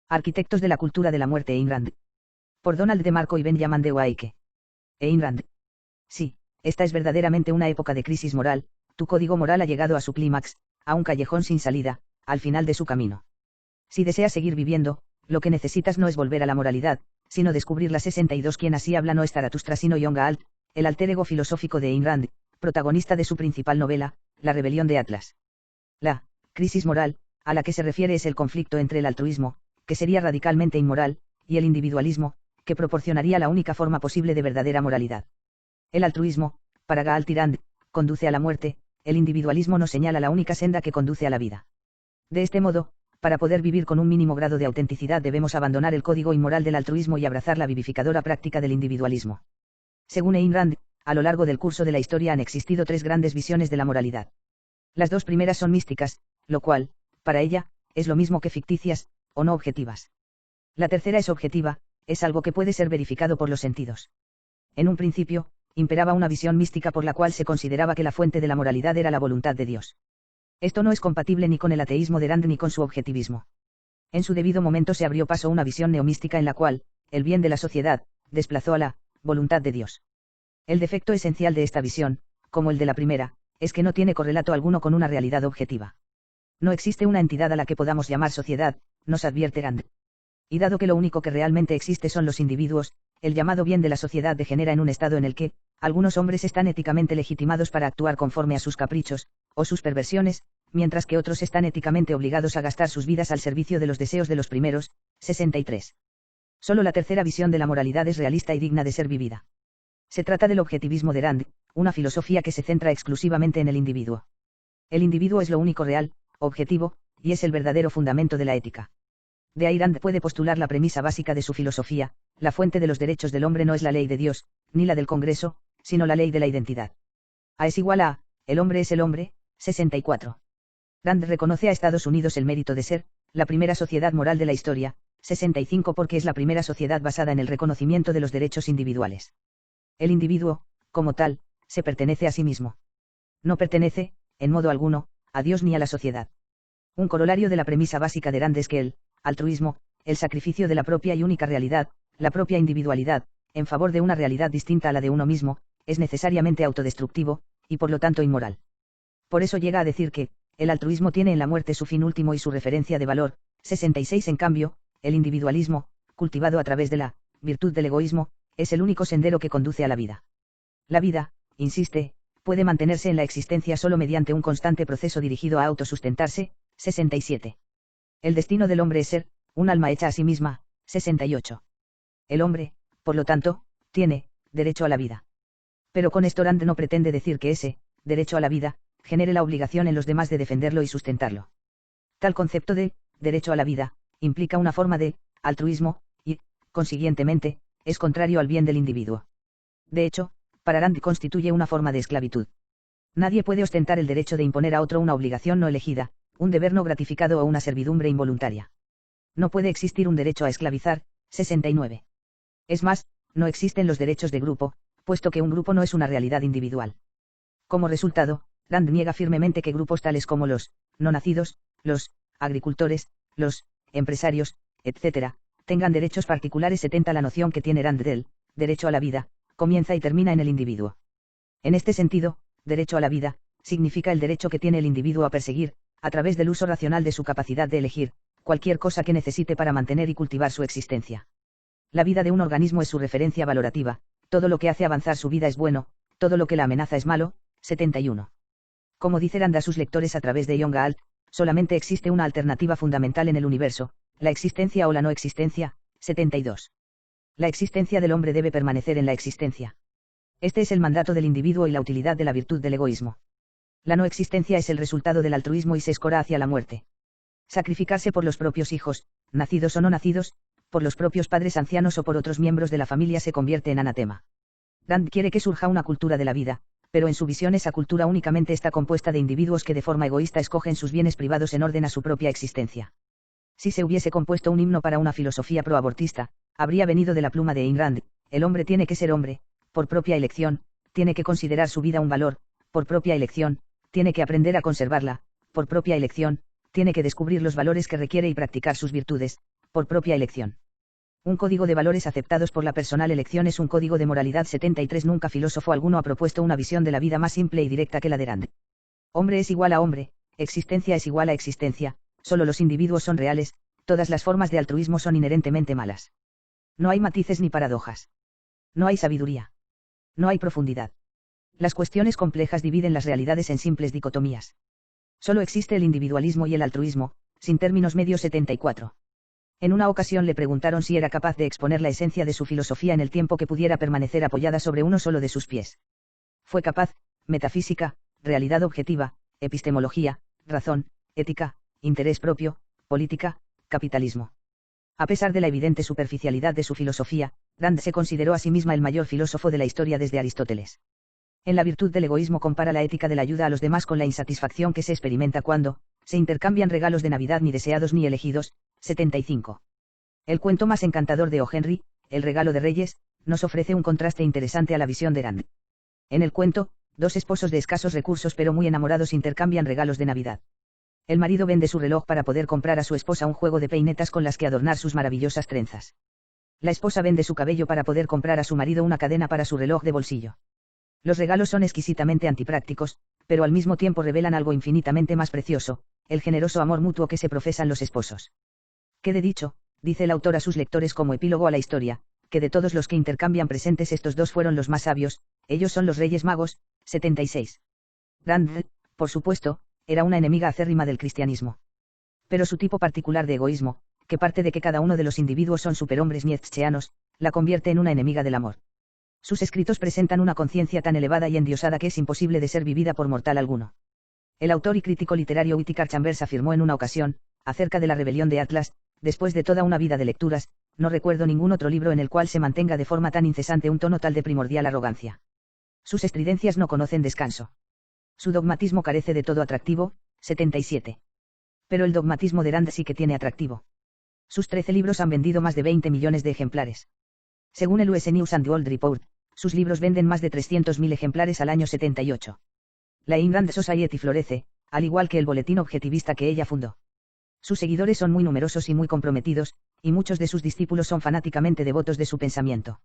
Arquitectos de la cultura de la muerte. Ayn Rand. Por Donald DeMarco y Benjamin de Wayke. Ayn Rand. Sí, esta es verdaderamente una época de crisis moral. Tu código moral ha llegado a su clímax, a un callejón sin salida, al final de su camino. Si deseas seguir viviendo, lo que necesitas no es volver a la moralidad, sino descubrir la 62. Quien así habla no es Zaratustra sino Yonga Alt, el alter ego filosófico de Ayn Rand, protagonista de su principal novela, La rebelión de Atlas. La crisis moral, a la que se refiere es el conflicto entre el altruismo, que sería radicalmente inmoral, y el individualismo, que proporcionaría la única forma posible de verdadera moralidad. El altruismo, para Gaalt y Rand, conduce a la muerte, el individualismo nos señala la única senda que conduce a la vida. De este modo, para poder vivir con un mínimo grado de autenticidad debemos abandonar el código inmoral del altruismo y abrazar la vivificadora práctica del individualismo. Según Ayn Rand, a lo largo del curso de la historia han existido 3 grandes visiones de la moralidad. Las 2 primeras son místicas, lo cual, para ella, es lo mismo que ficticias, o no objetivas. La tercera es objetiva, es algo que puede ser verificado por los sentidos. En un principio, imperaba una visión mística por la cual se consideraba que la fuente de la moralidad era la voluntad de Dios. Esto no es compatible ni con el ateísmo de Rand ni con su objetivismo. En su debido momento se abrió paso una visión neomística en la cual, el bien de la sociedad, desplazó a la voluntad de Dios. El defecto esencial de esta visión, como el de la primera, es que no tiene correlato alguno con una realidad objetiva. No existe una entidad a la que podamos llamar sociedad, nos advierte Rand. Y dado que lo único que realmente existe son los individuos, el llamado bien de la sociedad degenera en un estado en el que, algunos hombres están éticamente legitimados para actuar conforme a sus caprichos, o sus perversiones, mientras que otros están éticamente obligados a gastar sus vidas al servicio de los deseos de los primeros. 63. Solo la tercera visión de la moralidad es realista y digna de ser vivida. Se trata del objetivismo de Rand, una filosofía que se centra exclusivamente en el individuo. El individuo es lo único real, objetivo, y es el verdadero fundamento de la ética. De ahí Rand puede postular la premisa básica de su filosofía: la fuente de los derechos del hombre no es la ley de Dios, ni la del Congreso, sino la ley de la identidad. A es igual a, el hombre es el hombre. 64. Rand reconoce a Estados Unidos el mérito de ser la primera sociedad moral de la historia. 65 porque es la primera sociedad basada en el reconocimiento de los derechos individuales. El individuo, como tal, se pertenece a sí mismo. No pertenece, en modo alguno, a Dios ni a la sociedad. Un corolario de la premisa básica de Rand es que el altruismo, el sacrificio de la propia y única realidad, la propia individualidad, en favor de una realidad distinta a la de uno mismo, es necesariamente autodestructivo, y por lo tanto inmoral. Por eso llega a decir que, el altruismo tiene en la muerte su fin último y su referencia de valor. 66 En cambio, el individualismo, cultivado a través de la virtud del egoísmo, es el único sendero que conduce a la vida. La vida, insiste, puede mantenerse en la existencia solo mediante un constante proceso dirigido a autosustentarse. 67. El destino del hombre es ser un alma hecha a sí misma. 68. El hombre, por lo tanto, tiene derecho a la vida. Pero con esto Rand no pretende decir que ese derecho a la vida genere la obligación en los demás de defenderlo y sustentarlo. Tal concepto de derecho a la vida implica una forma de altruismo y, consiguientemente, es contrario al bien del individuo. De hecho, para Rand constituye una forma de esclavitud. Nadie puede ostentar el derecho de imponer a otro una obligación no elegida, un deber no gratificado o una servidumbre involuntaria. No puede existir un derecho a esclavizar. 69. Es más, no existen los derechos de grupo, puesto que un grupo no es una realidad individual. Como resultado, Rand niega firmemente que grupos tales como los no nacidos, los agricultores, los empresarios, etc., tengan derechos particulares. 70 La noción que tiene Rand del derecho a la vida comienza y termina en el individuo. En este sentido, derecho a la vida significa el derecho que tiene el individuo a perseguir, a través del uso racional de su capacidad de elegir, cualquier cosa que necesite para mantener y cultivar su existencia. La vida de un organismo es su referencia valorativa, todo lo que hace avanzar su vida es bueno, todo lo que la amenaza es malo. 71. Como dice Rand a sus lectores a través de Yonga Alt, solamente existe una alternativa fundamental en el universo, la existencia o la no existencia. 72. La existencia del hombre debe permanecer en la existencia. Este es el mandato del individuo y la utilidad de la virtud del egoísmo. La no existencia es el resultado del altruismo y se escora hacia la muerte. Sacrificarse por los propios hijos, nacidos o no nacidos, por los propios padres ancianos o por otros miembros de la familia se convierte en anatema. Rand quiere que surja una cultura de la vida, pero en su visión esa cultura únicamente está compuesta de individuos que de forma egoísta escogen sus bienes privados en orden a su propia existencia. Si se hubiese compuesto un himno para una filosofía proabortista, habría venido de la pluma de Ayn Rand: el hombre tiene que ser hombre, por propia elección, tiene que considerar su vida un valor, por propia elección, tiene que aprender a conservarla, por propia elección, tiene que descubrir los valores que requiere y practicar sus virtudes, por propia elección. Un código de valores aceptados por la personal elección es un código de moralidad. 73. Nunca filósofo alguno ha propuesto una visión de la vida más simple y directa que la de Rand. Hombre es igual a hombre, existencia es igual a existencia, solo los individuos son reales, todas las formas de altruismo son inherentemente malas. No hay matices ni paradojas. No hay sabiduría. No hay profundidad. Las cuestiones complejas dividen las realidades en simples dicotomías. Solo existe el individualismo y el altruismo, sin términos medios. 74. En una ocasión le preguntaron si era capaz de exponer la esencia de su filosofía en el tiempo que pudiera permanecer apoyada sobre uno solo de sus pies. Fue capaz: metafísica, realidad objetiva, epistemología, razón, ética, interés propio, política, capitalismo. A pesar de la evidente superficialidad de su filosofía, Rand se consideró a sí misma el mayor filósofo de la historia desde Aristóteles. En La virtud del egoísmo compara la ética de la ayuda a los demás con la insatisfacción que se experimenta cuando se intercambian regalos de Navidad ni deseados ni elegidos. 75. El cuento más encantador de O. Henry, El regalo de Reyes, nos ofrece un contraste interesante a la visión de Rand. En el cuento, dos esposos de escasos recursos pero muy enamorados intercambian regalos de Navidad. El marido vende su reloj para poder comprar a su esposa un juego de peinetas con las que adornar sus maravillosas trenzas. La esposa vende su cabello para poder comprar a su marido una cadena para su reloj de bolsillo. Los regalos son exquisitamente antiprácticos, pero al mismo tiempo revelan algo infinitamente más precioso: el generoso amor mutuo que se profesan los esposos. Quede dicho, dice el autor a sus lectores como epílogo a la historia, que de todos los que intercambian presentes estos dos fueron los más sabios, ellos son los Reyes Magos. 76. Rand, por supuesto, era una enemiga acérrima del cristianismo. Pero su tipo particular de egoísmo, que parte de que cada uno de los individuos son superhombres nietzscheanos, la convierte en una enemiga del amor. Sus escritos presentan una conciencia tan elevada y endiosada que es imposible de ser vivida por mortal alguno. El autor y crítico literario Whittaker Chambers afirmó en una ocasión, acerca de la rebelión de Atlas: después de toda una vida de lecturas, no recuerdo ningún otro libro en el cual se mantenga de forma tan incesante un tono tal de primordial arrogancia. Sus estridencias no conocen descanso. Su dogmatismo carece de todo atractivo. 77. Pero el dogmatismo de Rand sí que tiene atractivo. Sus 13 libros han vendido más de 20 millones de ejemplares. Según el US News and World Report, sus libros venden más de 300.000 ejemplares al año. 78. La Ayn Rand Society florece, al igual que el boletín objetivista que ella fundó. Sus seguidores son muy numerosos y muy comprometidos, y muchos de sus discípulos son fanáticamente devotos de su pensamiento.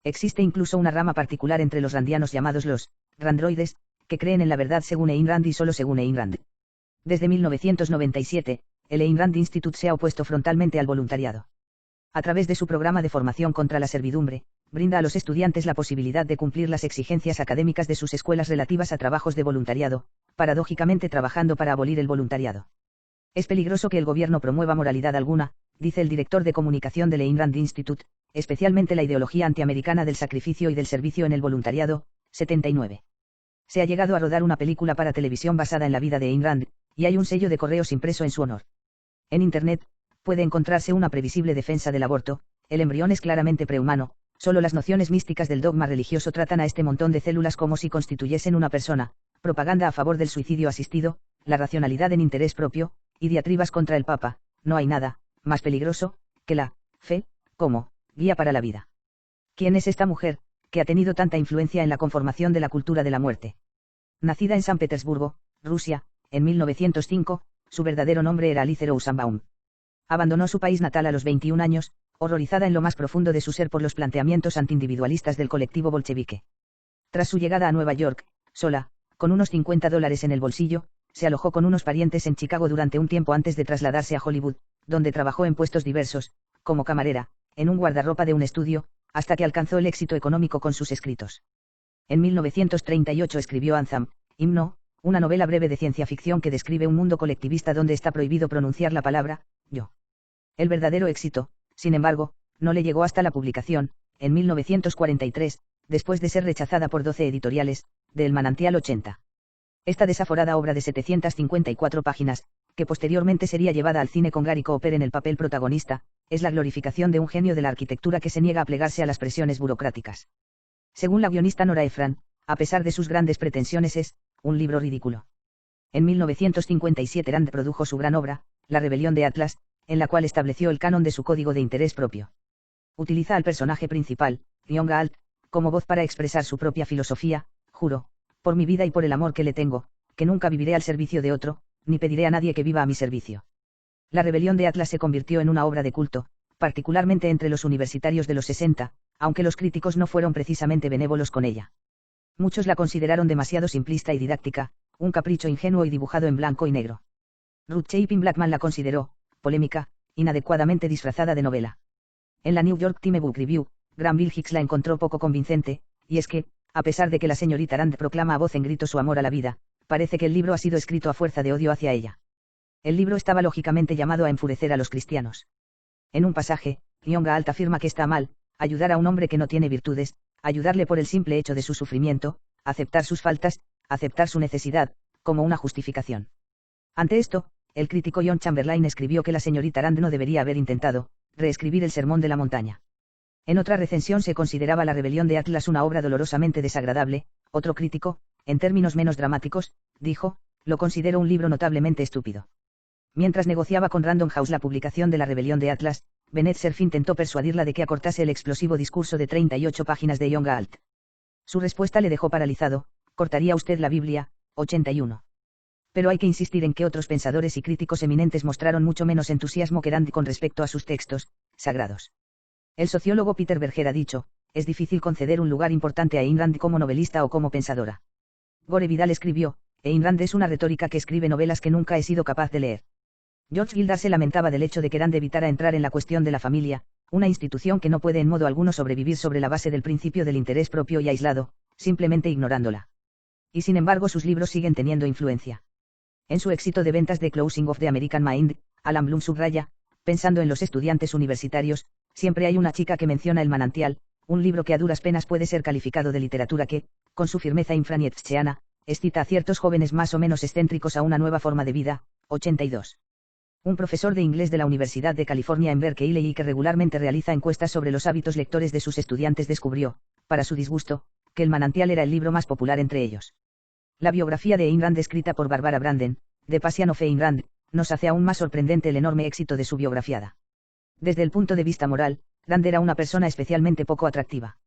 Existe incluso una rama particular entre los randianos llamados los randroides, que creen en la verdad según Ayn Rand y solo según Ayn Rand. Desde 1997, el Ayn Rand Institute se ha opuesto frontalmente al voluntariado. A través de su programa de formación contra la servidumbre, brinda a los estudiantes la posibilidad de cumplir las exigencias académicas de sus escuelas relativas a trabajos de voluntariado, paradójicamente trabajando para abolir el voluntariado. Es peligroso que el gobierno promueva moralidad alguna, dice el director de comunicación del Ayn Rand Institute, especialmente la ideología antiamericana del sacrificio y del servicio en el voluntariado. 79. Se ha llegado a rodar una película para televisión basada en la vida de Ayn Rand, y hay un sello de correos impreso en su honor. En Internet, puede encontrarse una previsible defensa del aborto: el embrión es claramente prehumano, solo las nociones místicas del dogma religioso tratan a este montón de células como si constituyesen una persona, propaganda a favor del suicidio asistido, la racionalidad en interés propio, y diatribas contra el Papa: no hay nada más peligroso que la fe como guía para la vida. ¿Quién es esta mujer, que ha tenido tanta influencia en la conformación de la cultura de la muerte? Nacida en San Petersburgo, Rusia, en 1905, su verdadero nombre era Alice Rosenbaum. Abandonó su país natal a los 21 años, horrorizada en lo más profundo de su ser por los planteamientos antiindividualistas del colectivo bolchevique. Tras su llegada a Nueva York, sola, con unos $50 en el bolsillo, se alojó con unos parientes en Chicago durante un tiempo antes de trasladarse a Hollywood, donde trabajó en puestos diversos, como camarera, en un guardarropa de un estudio, hasta que alcanzó el éxito económico con sus escritos. En 1938 escribió Anthem, Himno, una novela breve de ciencia ficción que describe un mundo colectivista donde está prohibido pronunciar la palabra yo. El verdadero éxito, sin embargo, no le llegó hasta la publicación, en 1943, después de ser rechazada por 12 editoriales, de El Manantial 80. Esta desaforada obra de 754 páginas, que posteriormente sería llevada al cine con Gary Cooper en el papel protagonista, es la glorificación de un genio de la arquitectura que se niega a plegarse a las presiones burocráticas. Según la guionista Nora Ephron, a pesar de sus grandes pretensiones es un libro ridículo. En 1957 Rand produjo su gran obra, La rebelión de Atlas, en la cual estableció el canon de su código de interés propio. Utiliza al personaje principal, Young Alt, como voz para expresar su propia filosofía: juro, por mi vida y por el amor que le tengo, que nunca viviré al servicio de otro, ni pediré a nadie que viva a mi servicio. La rebelión de Atlas se convirtió en una obra de culto, particularmente entre los universitarios de los 60, aunque los críticos no fueron precisamente benévolos con ella. Muchos la consideraron demasiado simplista y didáctica, un capricho ingenuo y dibujado en blanco y negro. Ruth Chapin Blackman la consideró, polémica, inadecuadamente disfrazada de novela. En la New York Times Book Review, Granville Hicks la encontró poco convincente, y es que, a pesar de que la señorita Rand proclama a voz en grito su amor a la vida, parece que el libro ha sido escrito a fuerza de odio hacia ella. El libro estaba lógicamente llamado a enfurecer a los cristianos. En un pasaje, Young Galt afirma que está mal, ayudar a un hombre que no tiene virtudes, ayudarle por el simple hecho de su sufrimiento, aceptar sus faltas, aceptar su necesidad, como una justificación. Ante esto, el crítico John Chamberlain escribió que la señorita Rand no debería haber intentado reescribir el Sermón de la Montaña. En otra recensión se consideraba La rebelión de Atlas una obra dolorosamente desagradable. Otro crítico, en términos menos dramáticos, dijo, lo considero un libro notablemente estúpido. Mientras negociaba con Random House la publicación de La rebelión de Atlas, Bennett Cerf intentó persuadirla de que acortase el explosivo discurso de 38 páginas de Young Galt. Su respuesta le dejó paralizado: ¿cortaría usted la Biblia? 81. Pero hay que insistir en que otros pensadores y críticos eminentes mostraron mucho menos entusiasmo que Rand con respecto a sus textos sagrados. El sociólogo Peter Berger ha dicho, es difícil conceder un lugar importante a Ayn Rand como novelista o como pensadora. Gore Vidal escribió, Ayn Rand es una retórica que escribe novelas que nunca he sido capaz de leer. George Gildar se lamentaba del hecho de que Rand evitara entrar en la cuestión de la familia, una institución que no puede en modo alguno sobrevivir sobre la base del principio del interés propio y aislado, simplemente ignorándola. Y sin embargo sus libros siguen teniendo influencia. En su éxito de ventas de Closing of the American Mind, Alan Bloom subraya, pensando en los estudiantes universitarios, siempre hay una chica que menciona El manantial, un libro que a duras penas puede ser calificado de literatura que, con su firmeza infranietzscheana, excita a ciertos jóvenes más o menos excéntricos a una nueva forma de vida. 82. Un profesor de inglés de la Universidad de California en Berkeley y que regularmente realiza encuestas sobre los hábitos lectores de sus estudiantes descubrió, para su disgusto, que El manantial era el libro más popular entre ellos. La biografía de Ayn Rand escrita por Barbara Branden, The Passion of Ayn Rand, nos hace aún más sorprendente el enorme éxito de su biografiada. Desde el punto de vista moral, Rand era una persona especialmente poco atractiva.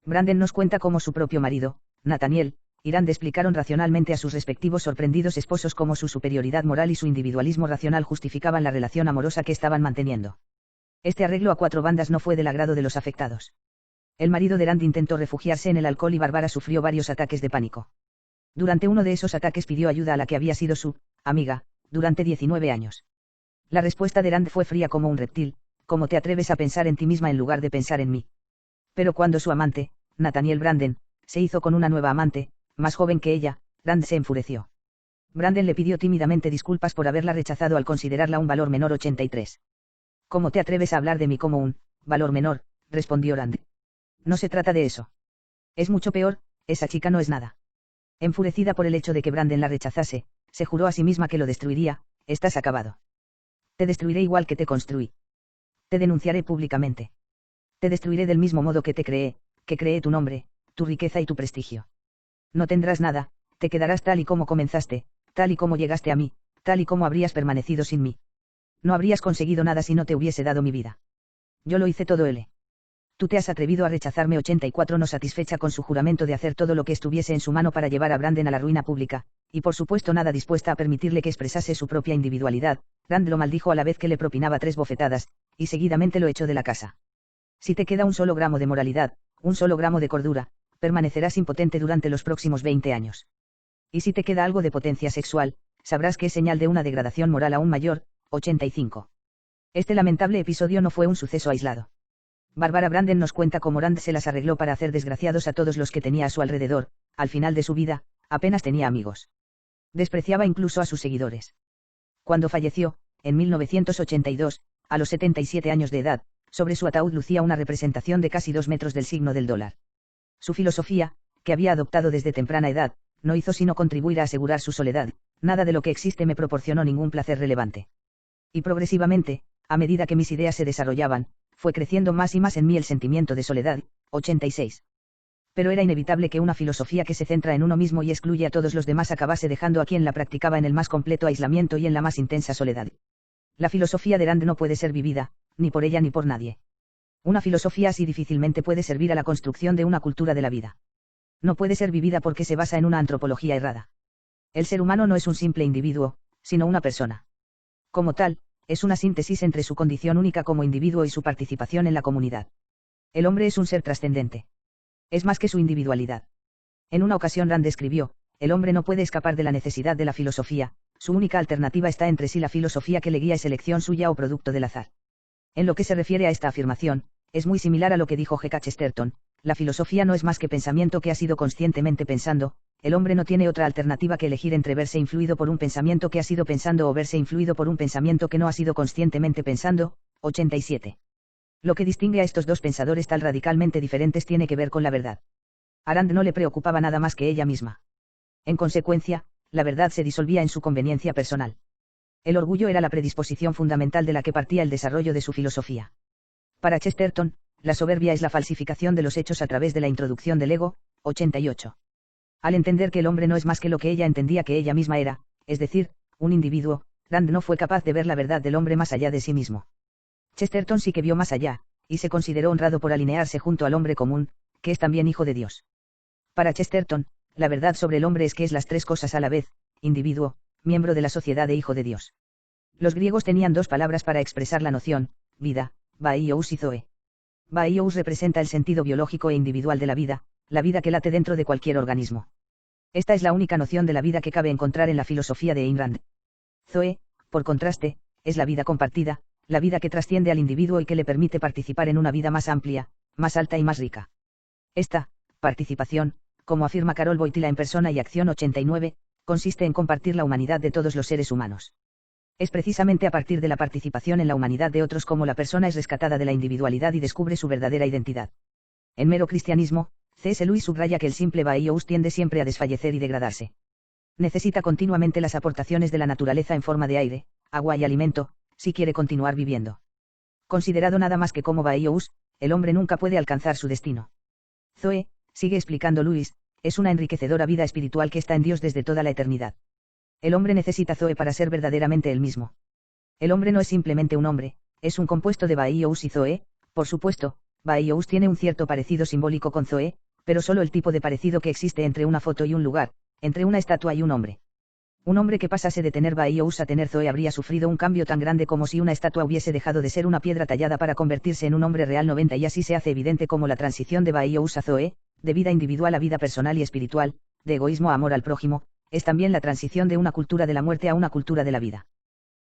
Branden nos cuenta cómo su propio marido, Nathaniel, y Rand explicaron racionalmente a sus respectivos sorprendidos esposos cómo su superioridad moral y su individualismo racional justificaban la relación amorosa que estaban manteniendo. Este arreglo a cuatro bandas no fue del agrado de los afectados. El marido de Rand intentó refugiarse en el alcohol y Barbara sufrió varios ataques de pánico. Durante uno de esos ataques pidió ayuda a la que había sido su amiga, durante 19 años. La respuesta de Rand fue fría como un reptil: ¿cómo te atreves a pensar en ti misma en lugar de pensar en mí? Pero cuando su amante, Nathaniel Branden, se hizo con una nueva amante, más joven que ella, Rand se enfureció. Branden le pidió tímidamente disculpas por haberla rechazado al considerarla un valor menor. 83. ¿Cómo te atreves a hablar de mí como un valor menor?, respondió Rand. No se trata de eso. Es mucho peor, esa chica no es nada. Enfurecida por el hecho de que Branden la rechazase, se juró a sí misma que lo destruiría: estás acabado. Te destruiré igual que te construí. Te denunciaré públicamente. Te destruiré del mismo modo que creé tu nombre, tu riqueza y tu prestigio. No tendrás nada, te quedarás tal y como comenzaste, tal y como llegaste a mí, tal y como habrías permanecido sin mí. No habrías conseguido nada si no te hubiese dado mi vida. Yo lo hice todo, L. Tú te has atrevido a rechazarme. 84. No satisfecha con su juramento de hacer todo lo que estuviese en su mano para llevar a Branden a la ruina pública, y por supuesto nada dispuesta a permitirle que expresase su propia individualidad, Rand lo maldijo a la vez que le propinaba 3 bofetadas, y seguidamente lo echó de la casa. Si te queda un solo gramo de moralidad, un solo gramo de cordura, permanecerás impotente durante los próximos 20 años. Y si te queda algo de potencia sexual, sabrás que es señal de una degradación moral aún mayor. 85. Este lamentable episodio no fue un suceso aislado. Barbara Branden nos cuenta cómo Rand se las arregló para hacer desgraciados a todos los que tenía a su alrededor. Al final de su vida, apenas tenía amigos. Despreciaba incluso a sus seguidores. Cuando falleció, en 1982, a los 77 años de edad, sobre su ataúd lucía una representación de casi 2 metros del signo del dólar. Su filosofía, que había adoptado desde temprana edad, no hizo sino contribuir a asegurar su soledad: nada de lo que existe me proporcionó ningún placer relevante. Y progresivamente, a medida que mis ideas se desarrollaban, fue creciendo más y más en mí el sentimiento de soledad. 86. Pero era inevitable que una filosofía que se centra en uno mismo y excluye a todos los demás acabase dejando a quien la practicaba en el más completo aislamiento y en la más intensa soledad. La filosofía de Rand no puede ser vivida, ni por ella ni por nadie. Una filosofía así difícilmente puede servir a la construcción de una cultura de la vida. No puede ser vivida porque se basa en una antropología errada. El ser humano no es un simple individuo, sino una persona. Como tal, es una síntesis entre su condición única como individuo y su participación en la comunidad. El hombre es un ser trascendente. Es más que su individualidad. En una ocasión Rand escribió, el hombre no puede escapar de la necesidad de la filosofía, su única alternativa está entre sí la filosofía que le guía es elección suya o producto del azar. En lo que se refiere a esta afirmación, es muy similar a lo que dijo G.K. Chesterton, la filosofía no es más que pensamiento que ha sido conscientemente pensando, el hombre no tiene otra alternativa que elegir entre verse influido por un pensamiento que ha sido pensando o verse influido por un pensamiento que no ha sido conscientemente pensando. 87. Lo que distingue a estos dos pensadores tan radicalmente diferentes tiene que ver con la verdad. A Rand no le preocupaba nada más que ella misma. En consecuencia, la verdad se disolvía en su conveniencia personal. El orgullo era la predisposición fundamental de la que partía el desarrollo de su filosofía. Para Chesterton, la soberbia es la falsificación de los hechos a través de la introducción del ego. 88. Al entender que el hombre no es más que lo que ella entendía que ella misma era, es decir, un individuo, Rand no fue capaz de ver la verdad del hombre más allá de sí mismo. Chesterton sí que vio más allá, y se consideró honrado por alinearse junto al hombre común, que es también hijo de Dios. Para Chesterton, la verdad sobre el hombre es que es las tres cosas a la vez, individuo, miembro de la sociedad e hijo de Dios. Los griegos tenían dos palabras para expresar la noción, vida, baios y zoe. Baios representa el sentido biológico e individual de la vida que late dentro de cualquier organismo. Esta es la única noción de la vida que cabe encontrar en la filosofía de Ayn Rand. Zoe, por contraste, es la vida compartida, la vida que trasciende al individuo y que le permite participar en una vida más amplia, más alta y más rica. Esta participación, como afirma Carol Wojtyla en Persona y Acción 89, consiste en compartir la humanidad de todos los seres humanos. Es precisamente a partir de la participación en la humanidad de otros como la persona es rescatada de la individualidad y descubre su verdadera identidad. En Mero Cristianismo, C.S. Lewis subraya que el simple baios tiende siempre a desfallecer y degradarse. Necesita continuamente las aportaciones de la naturaleza en forma de aire, agua y alimento, si quiere continuar viviendo. Considerado nada más que como baios, el hombre nunca puede alcanzar su destino. Zoe, sigue explicando Lewis, es una enriquecedora vida espiritual que está en Dios desde toda la eternidad. El hombre necesita Zoe para ser verdaderamente él mismo. El hombre no es simplemente un hombre, es un compuesto de baios y Zoe, por supuesto, baios tiene un cierto parecido simbólico con Zoe, pero solo el tipo de parecido que existe entre una foto y un lugar, entre una estatua y un hombre. Un hombre que pasase de tener baios a tener Zoe habría sufrido un cambio tan grande como si una estatua hubiese dejado de ser una piedra tallada para convertirse en un hombre real. 90 Y así se hace evidente como la transición de baios a Zoe, de vida individual a vida personal y espiritual, de egoísmo a amor al prójimo, es también la transición de una cultura de la muerte a una cultura de la vida.